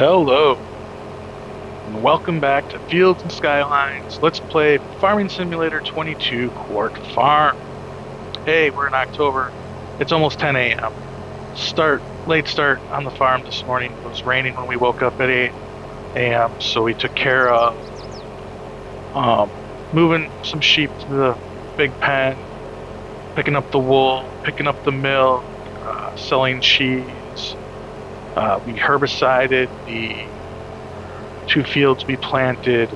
Hello, and welcome back to Fields and Skylines. Let's play Farming Simulator 22 Quark Farm. Hey, we're in October. It's almost 10 a.m. Late start on the farm this morning. It was raining when we woke up at 8 a.m., so we took care of moving some sheep to the big pen, picking up the wool, picking up the milk, selling cheese. We herbicided the 2 fields we planted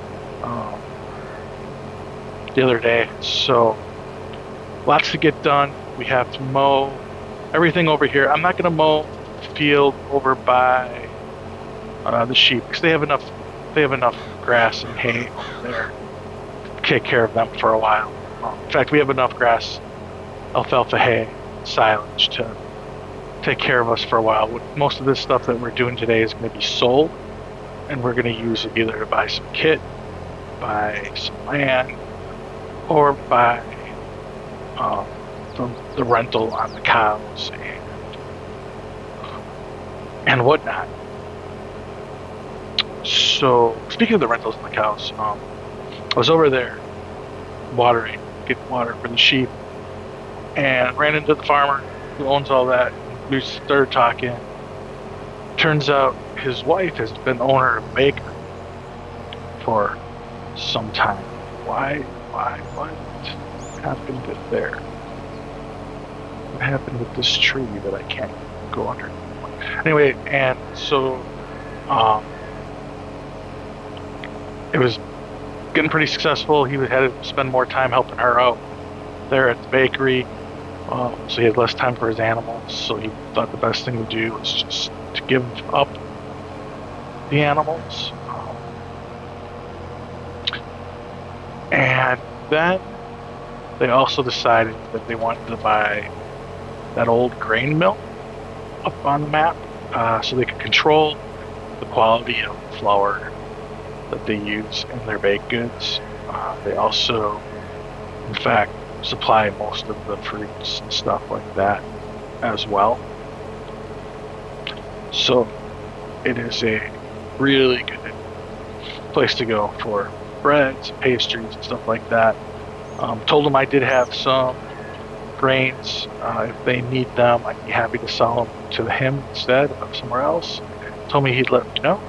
the other day, so lots to get done. We have to mow everything over here. I'm not going to mow the field over by the sheep because they have enough grass and hay over there to take care of them for a while. In fact, we have enough grass, alfalfa hay, silage to take care of us for a while. Most of this stuff that we're doing today is going to be sold, and we're going to use it either to buy some kit, buy some land, or buy the rental on the cows and whatnot. So speaking of the rentals on the cows, I was over there getting water for the sheep, and ran into the farmer who owns all that. We started talking. Turns out his wife has been owner of a bakery for some time. What happened with there? What happened with this tree that I can't go under? Anyway, and so it was getting pretty successful. He had to spend more time helping her out there at the bakery. So he had less time for his animals, so he thought the best thing to do was just to give up the animals. And then they also decided that they wanted to buy that old grain mill up on the map, so they could control the quality of the flour that they use in their baked goods. They also, in fact, supply most of the fruits and stuff like that as well. So it is a really good place to go for breads, pastries, and stuff like that. Told them I did have some grains. If they need them, I'd be happy to sell them to him instead of somewhere else. Told me he'd let me know.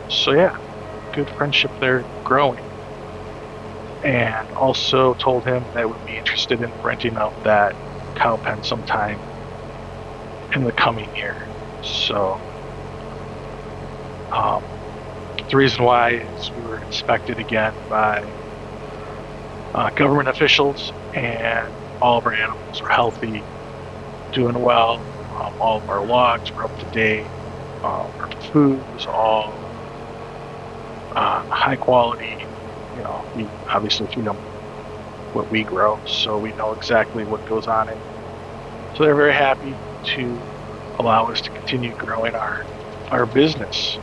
So yeah, good friendship there growing. And also told him that I would be interested in renting out that cow pen sometime in the coming year. So the reason why is we were inspected again by government officials, and all of our animals were healthy, doing well. All of our logs were up to date. Our food was all high quality. We obviously feed them what we grow, so we know exactly what goes on in it. So they're very happy to allow us to continue growing our business.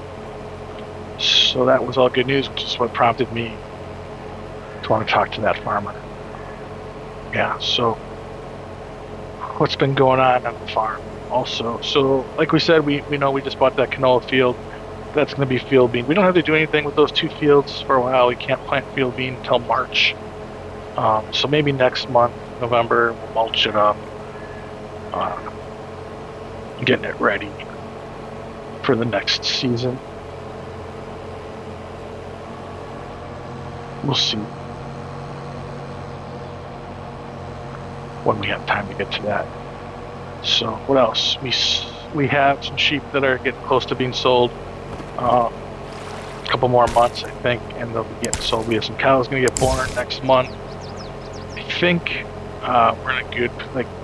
So that was all good news, which is what prompted me to want to talk to that farmer. Yeah, so what's been going on the farm also? So like we said, we know we just bought that canola field. That's going to be field bean. We don't have to do anything with those 2 fields for a while. We can't plant field bean until March. So maybe next month, November, we'll mulch it up, getting it ready for the next season. We'll see when we have time to get to that. So what else? We have some sheep that are getting close to being sold. A couple more months, I think, and they'll be getting sold. We have some cows going to get born next month. I think we're in a good,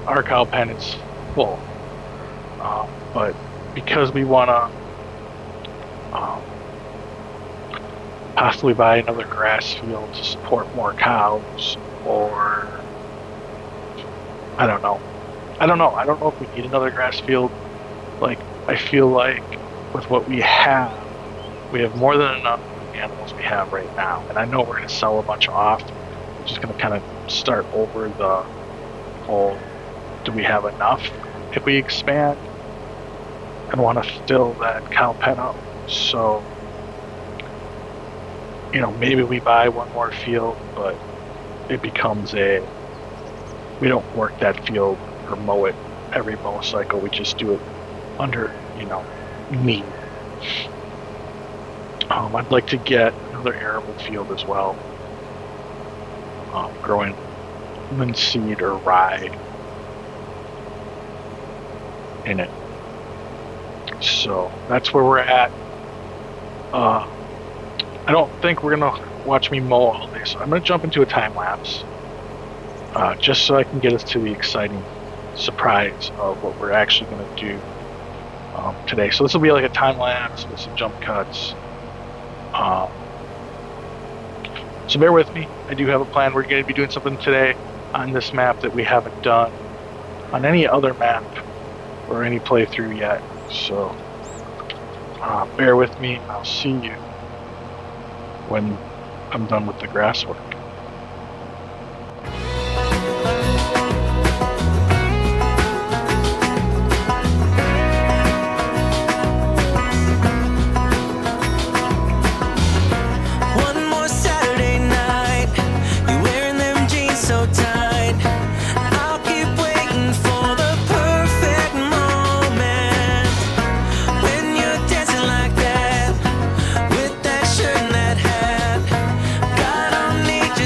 our cow pen is full. But because we want to possibly buy another grass field to support more cows, or I don't know if we need another grass field. I feel like with what we have more than enough animals we have right now, and I know we're going to sell a bunch off. We're just going to kind of start over the whole, do we have enough if we expand? and want to fill that cow pen up. So, maybe we buy one more field, but it becomes we don't work that field or mow it every mow cycle. We just do it under, need. I'd like to get another arable field as well, growing linseed or rye in it. So that's where we're at. I don't think we're gonna watch me mow all day, so I'm gonna jump into a time lapse, just so I can get us to the exciting surprise of what we're actually gonna do today. So this will be like a time lapse with some jump cuts. So bear with me. I do have a plan. We're going to be doing something today on this map that we haven't done on any other map or any playthrough yet. So bear with me. I'll see you when I'm done with the grass work. Need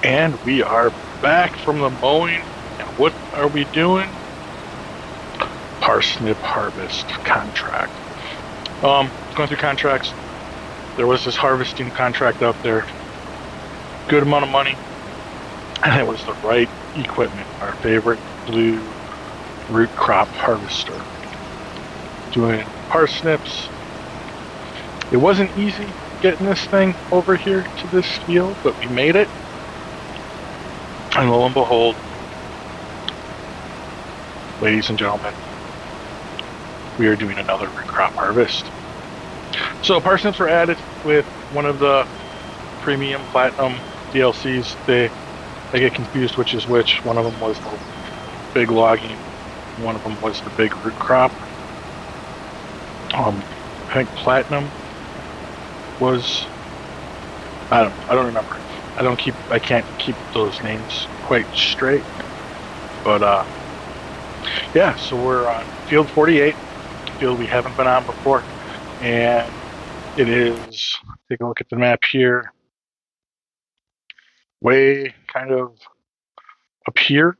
And we are back from the mowing. And what are we doing? Parsnip harvest contract. Going through contracts. There was this harvesting contract out there. Good amount of money. And it was the right equipment. Our favorite blue root crop harvester. Doing parsnips. It wasn't easy getting this thing over here to this field, but we made it. And lo and behold, ladies and gentlemen, we are doing another root crop harvest. So parsnips were added with one of the premium platinum DLCs. They get confused which is which. One of them was the big logging. One of them was the big root crop. I think platinum was, I don't remember. I can't keep those names quite straight. But yeah, so we're on field 48, field we haven't been on before. And it is, take a look at the map here, way kind of up here.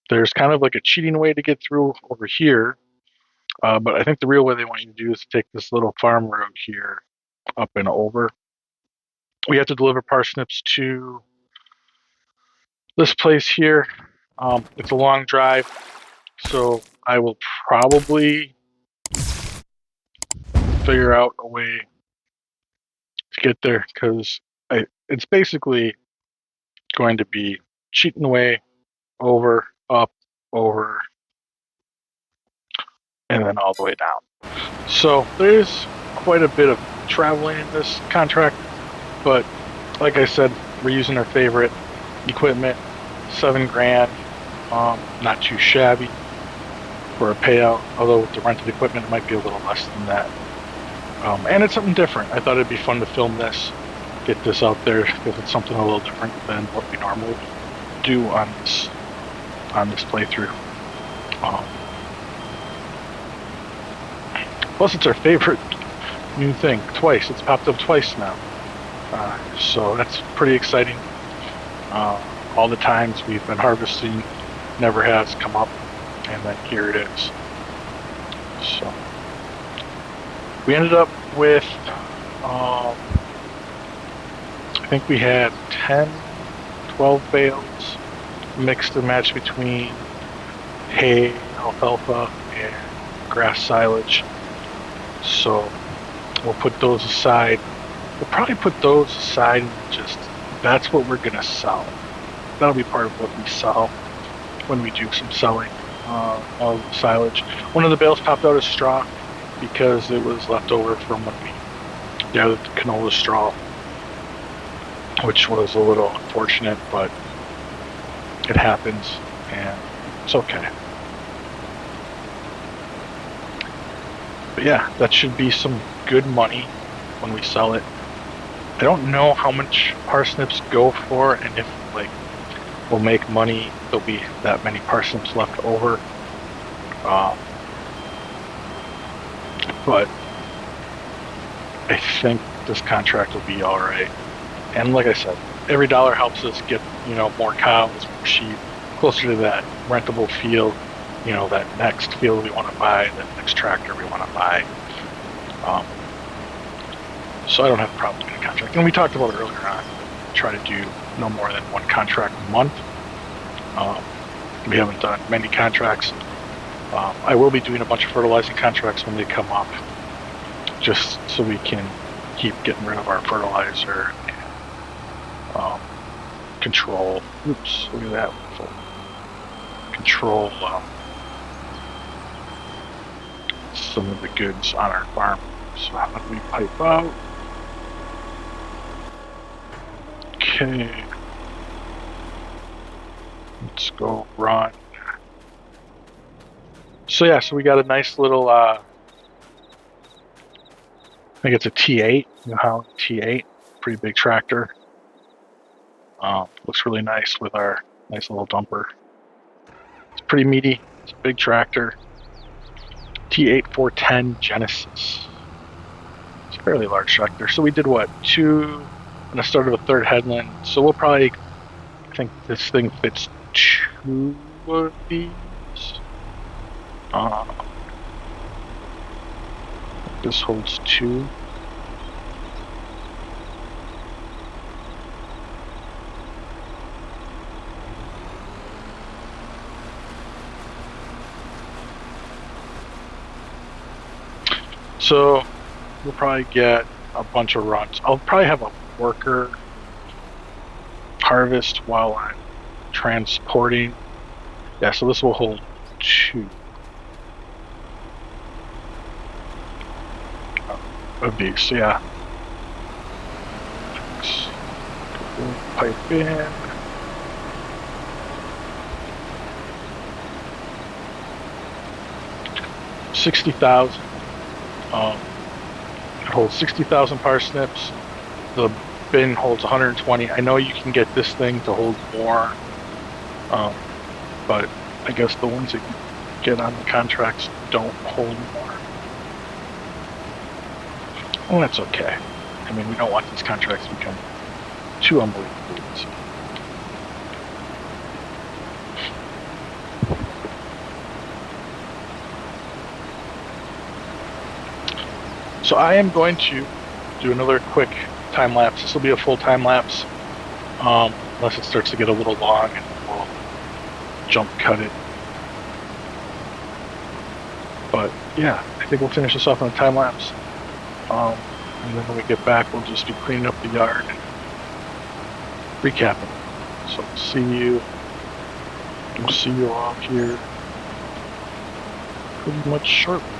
There's kind of like a cheating way to get through over here. But I think the real way they want you to do is to take this little farm road here up and over. We have to deliver parsnips to this place here. It's a long drive, so I will probably figure out a way to get there, because it's basically going to be cheating away over, up, over, and then all the way down. So there's quite a bit of traveling in this contract, but like I said, we're using our favorite equipment. $7,000, not too shabby for a payout, although with the rented equipment it might be a little less than that. And it's something different. I thought it'd be fun to film this, get this out there, because it's something a little different than what we normally do on this playthrough. Plus, it's our favorite new thing. Twice. It's popped up twice now. So that's pretty exciting. All the times we've been harvesting, never has come up, and then here it is. So we ended up with, I think we had 10, 12 bales mixed and matched between hay, alfalfa, and grass silage. So we'll put those aside. We'll probably put those aside and just, that's what we're gonna sell. That'll be part of what we sell when we do some selling of silage. One of the bales popped out as straw because it was left over from when we gathered the canola straw, which was a little unfortunate, but it happens and it's okay. But yeah, that should be some good money when we sell it. I don't know how much parsnips go for, and if like we'll make money, there'll be that many parsnips left over. But I think this contract will be all right. And like I said, every dollar helps us get, more cows, more sheep, closer to that rentable field, that next field we want to buy, that next tractor we want to buy. So I don't have a problem doing a contract. And we talked about it earlier on, try to do no more than one contract a month. We haven't done many contracts. I will be doing a bunch of fertilizing contracts when they come up, just so we can keep getting rid of our fertilizer and control. Oops, look at that. Control some of the goods on our farm. So how do we pipe out? Okay. Let's go run. So yeah, so we got a nice little, I think it's a T8, T8, pretty big tractor. Looks really nice with our nice little dumper. It's pretty meaty, it's a big tractor. T8 410 Genesis. It's a fairly large tractor. So we did what, two And I started a third headland, so we'll probably, I think this thing fits 2 of these. This holds 2. So we'll probably get a bunch of runs. I'll probably have a worker harvest while I'm transporting. Yeah, so this will hold 2 of these. So yeah, pipe in. $60,000. It holds 60,000 parsnips. The bin holds 120. I know you can get this thing to hold more, but I guess the ones that you get on the contracts don't hold more. Well, that's okay. I mean, we don't want these contracts to become too unbelievable. So I am going to do another quick time lapse. This will be a full time lapse, unless it starts to get a little long, and we'll jump cut it. But yeah, I think we'll finish this off on a time lapse. And then when we get back, we'll just be cleaning up the yard and recapping. So we'll see you all here pretty much shortly.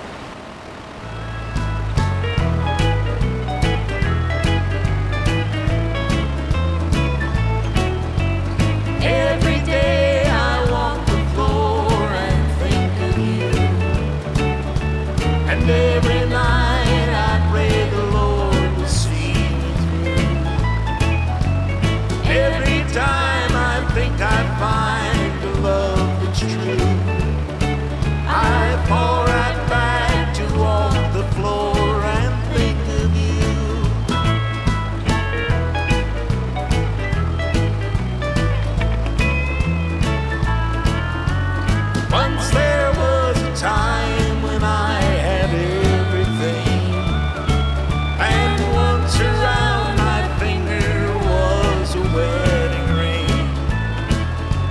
Every day I walk the floor and think of you, and every night I pray the Lord will see me through. Every time I think I find a love that's true, I fall right back to walk the floor and think of you. Once there was a time when I had everything, and once around my finger was a wedding ring.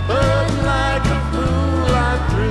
But like a fool I threw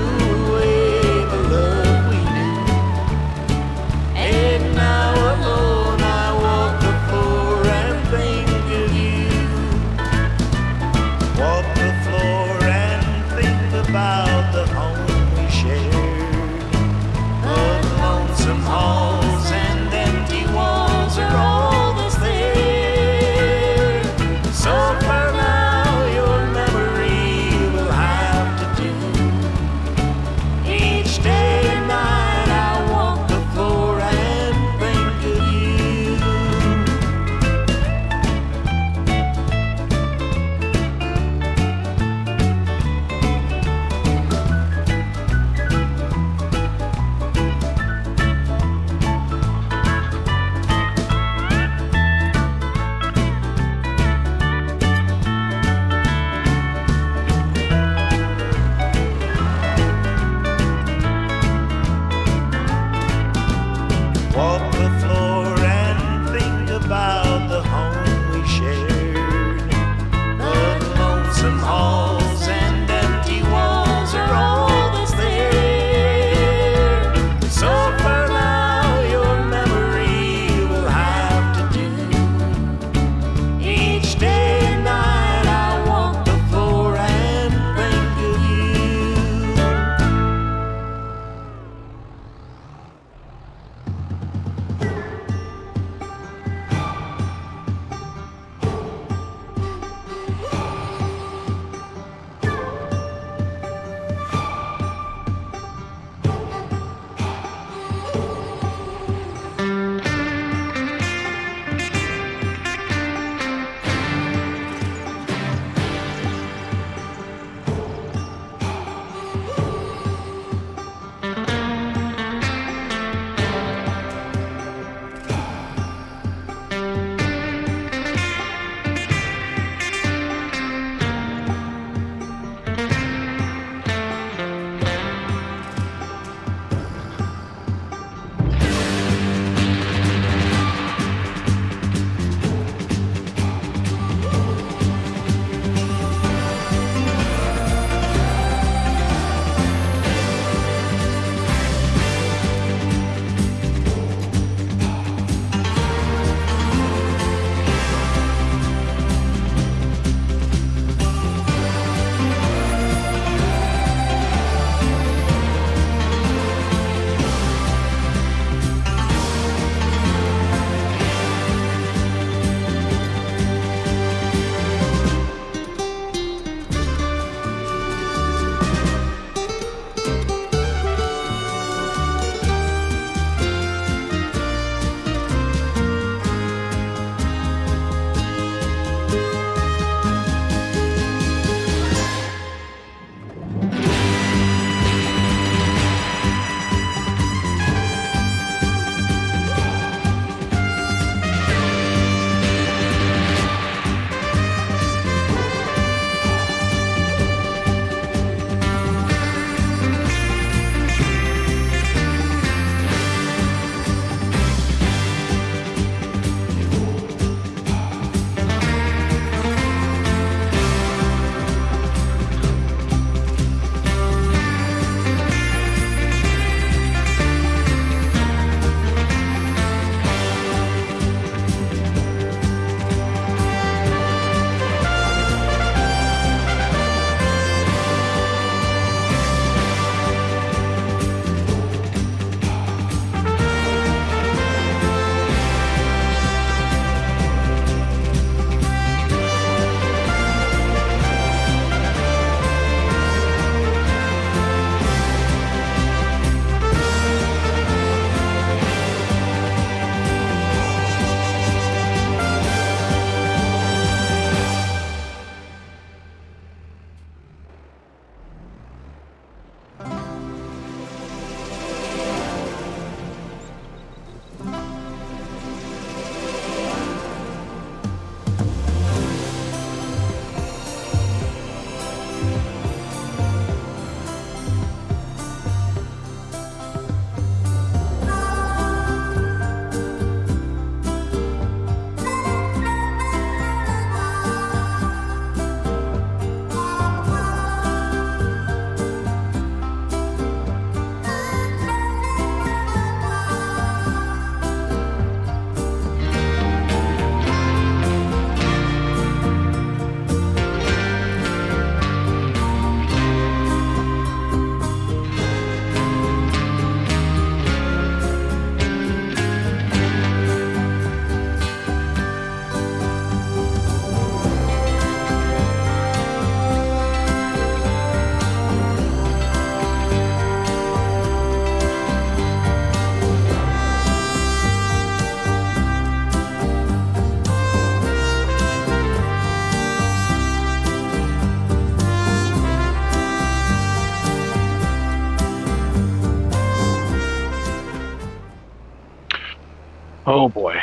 Oh boy,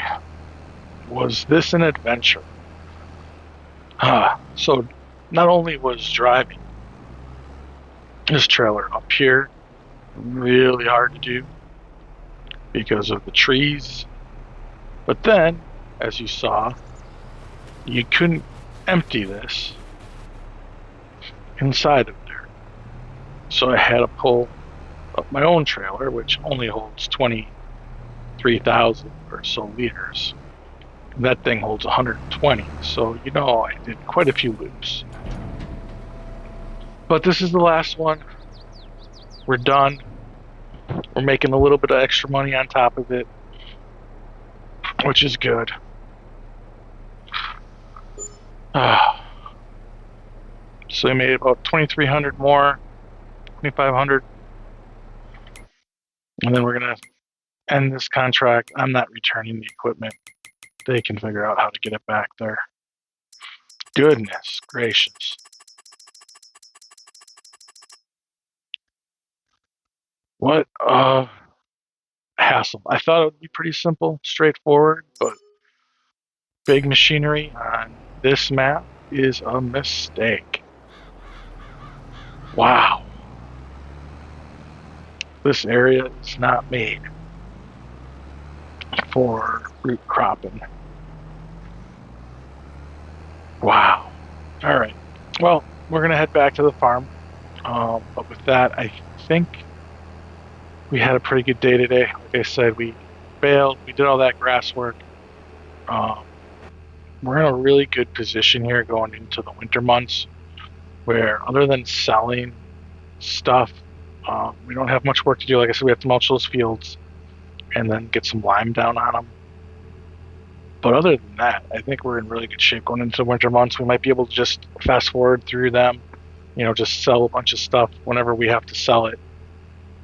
was this an adventure? So not only was driving this trailer up here really hard to do because of the trees, but then, as you saw, you couldn't empty this inside of there. So I had to pull up my own trailer, which only holds 23,000 or so liters. That thing holds 120, so I did quite a few loops. But this is the last one. We're done. We're making a little bit of extra money on top of it, which is good. So we made about 2,300 more, 2,500, and then we're gonna end this contract. I'm not returning the equipment. They can figure out how to get it back there. Goodness gracious. What hassle. I thought it would be pretty simple, straightforward, but big machinery on this map is a mistake. Wow. This area is not made for root cropping. Wow. All right. Well, we're going to head back to the farm. But with that, I think we had a pretty good day today. Like I said, we baled, we did all that grass work. Um, we're in a really good position here going into the winter months where, other than selling stuff, we don't have much work to do. Like I said, we have to mulch those fields and then get some lime down on them. But other than that, I think we're in really good shape going into the winter months. We might be able to just fast forward through them, just sell a bunch of stuff whenever we have to sell it.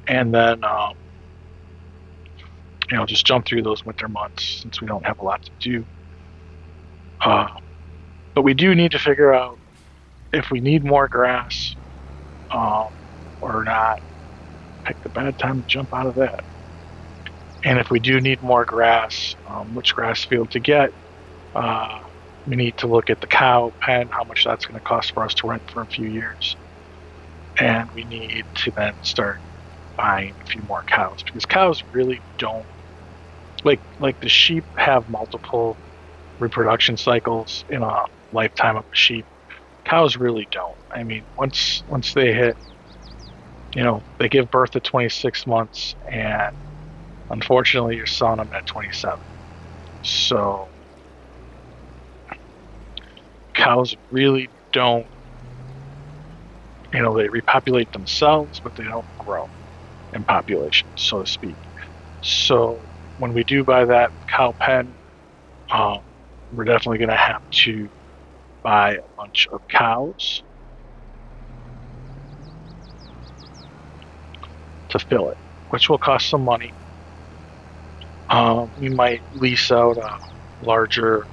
And then, just jump through those winter months since we don't have a lot to do. But we do need to figure out if we need more grass or not. Pick the bad time to jump out of that. And if we do need more grass, which grass field to get, we need to look at the cow pen, how much that's going to cost for us to rent for a few years. And we need to then start buying a few more cows, because cows really don't, like the sheep have multiple reproduction cycles in a lifetime of a sheep. Cows really don't. I mean, once they hit, they give birth at 26 months, and unfortunately you're selling them at 27. So cows really don't, they repopulate themselves, but they don't grow in population, so to speak. So when we do buy that cow pen, we're definitely going to have to buy a bunch of cows to fill it, which will cost some money. We might lease out a larger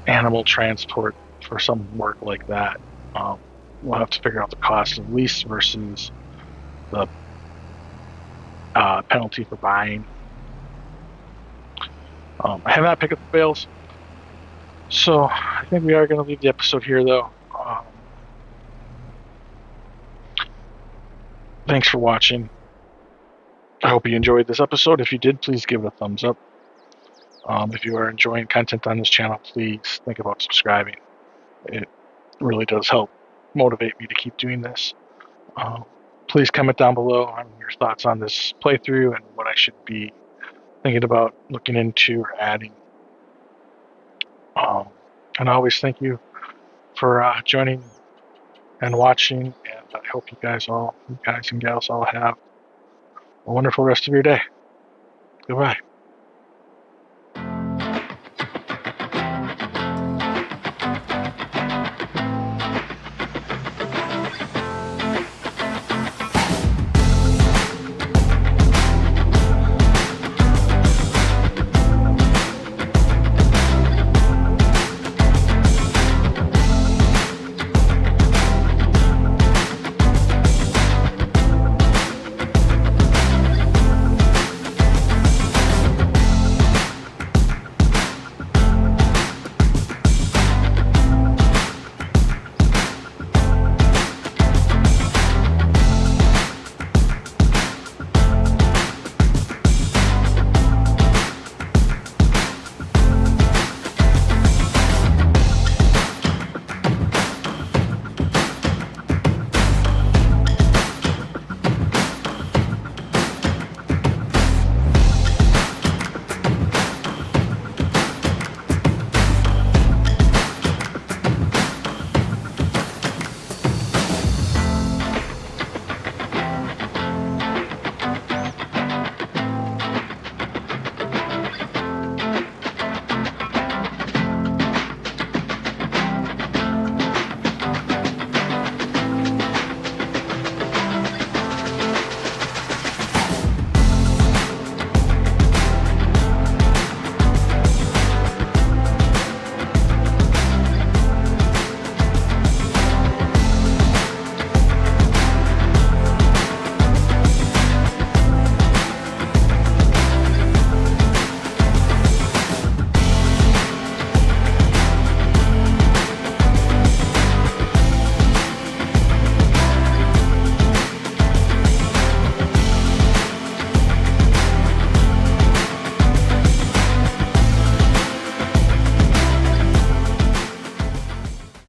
animal transport for some work like that. We'll have to figure out the cost of lease versus the penalty for buying. I have not picked up the bales, so I think we are going to leave the episode here, though. Thanks for watching. I hope you enjoyed this episode. If you did, please give it a thumbs up. If you are enjoying content on this channel, please think about subscribing. It really does help motivate me to keep doing this. Please comment down below on your thoughts on this playthrough and what I should be thinking about looking into or adding. And I always thank you for joining and watching, and I hope you guys and gals all have a wonderful rest of your day. Goodbye.